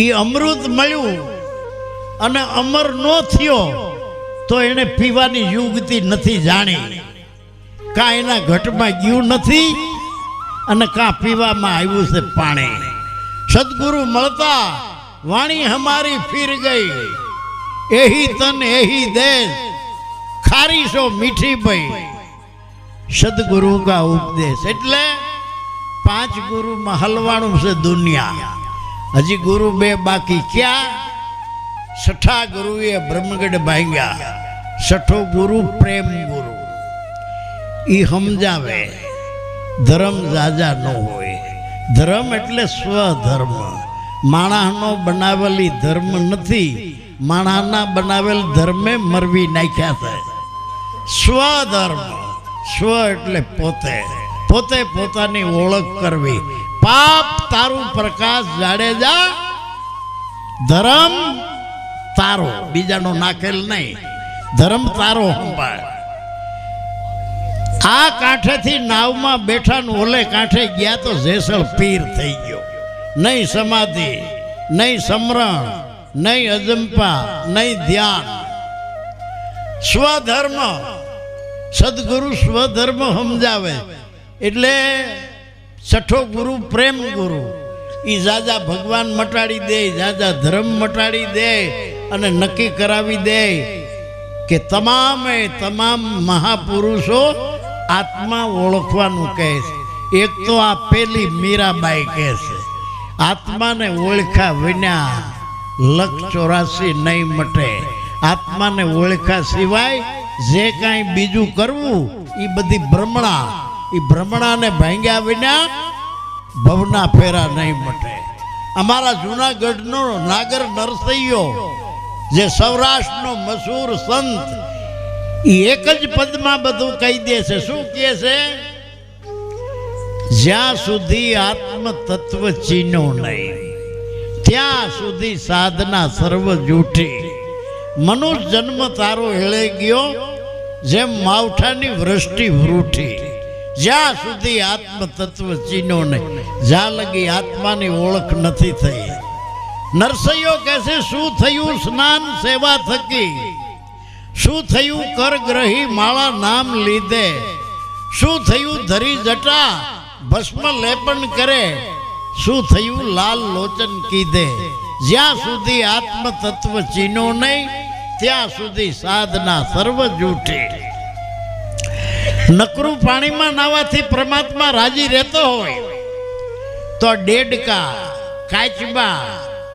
એ અમૃત મળ્યું અને અમર ન થયો તો એને પીવાની યુગતી નથી જાણી, કાં એના ઘટમાં ગયું નથી અને કાં પીવામાં આવ્યું છે પાણી. સદગુરુ મળતા વાણી હમારી ફીર ગઈ, એહી તન એહી દેશ ખારી સો મીઠી ભાઈ. સદગુરુ કા ઉપદેશ એટલે 5 ગુરુમાં હલવાણું છે દુનિયા. હજી ગુરુ 2 બાકી. ક્યાં? 6ઠા ગુરુએ બ્રહ્મગઢ ભાંગ્યા. 6ઠો ગુરુ પ્રેમ ગુરુ. એ સમજાવે ધર્મ જાજા ન હોય. ધર્મ એટલે સ્વધર્મ. માણસનો બનાવેલી ધર્મ નથી, માણસના બનાવેલ ધર્મે મરવી નાખ્યા છે. સ્વધર્મ, સ્વ એટલે પોતે, પોતે પોતાની ઓળખ કરવી. પાપ તારું પ્રકાશ જાડેજા, ધર્મ તારો, બીજાનો નાખેલ નહીં. ધર્મ તારો સંભાળ. આ કાંઠેથી નાવમાં બેઠા ને ઓલે કાંઠે ગયા તો જેસલ પીર થઈ ગયો. નહીં સમાધિ, નહીં સમરણ, નહીં અજંપા, નહીં ધ્યાન. સ્વધર્મ. સદગુરુ સ્વધર્મ સમજાવે. એટલે 6ઠો ગુરુ પ્રેમ ગુરુ. એ જાજા ભગવાન મટાડી દે, જાજા ધર્મ મટાડી દે અને નક્કી કરાવી દે કે તમામે તમામ મહાપુરુષો આત્મા ઓળખવાનું કહે છે. એક તો આ પેલી મીરાબાઈ કહે છે, આત્માને ઓળખ્યા વિના 184 નહીં મટે. આત્માને ઓળખ્યા સિવાય જે કાંઈ બીજું કરવું એ બધી ભ્રમણા. એ ભ્રમણાને ભાંગ્યા વિના ભવના ફેરા નહીં મટે. અમારા જૂનાગઢનો નાગર નરસૈયો જે સૌરાષ્ટ્રનો મશહૂર સંત, એ એક જ પદમાં બધું કહી દે છે. શું કહે છે? જ્યાં સુધી આત્મ તત્વ ચીનો નહીં ત્યાં સુધી સાધના સર્વ જૂઠી. મનુષ્ય જન્મ તારો હેળે ગયો જેમ માવઠાની વૃષ્ટિ વૃઠી. જ્યાં સુધી આત્મ તત્વ ચીનો નહીં, જ્યાં લગી આત્માની ઓળખ નથી થઈ. નરસૈયો કહે છે, શું થયું સ્નાન સેવા થકી, શું થયું કર ગ્રહી માળા નામ લીધે, શું થયું ધરી જટા ભસ્મ લેપન કરે, શું થયું લાલ લોચન કીધે. જ્યાં સુધી આત્મ તત્વ ચીનો નહીં ત્યાં સુધી સાધના સર્વ જૂઠી. નકરું પાણીમાં નાવાથી પરમાત્મા રાજી રહેતો હોય તો ડેડકા, કાચબા,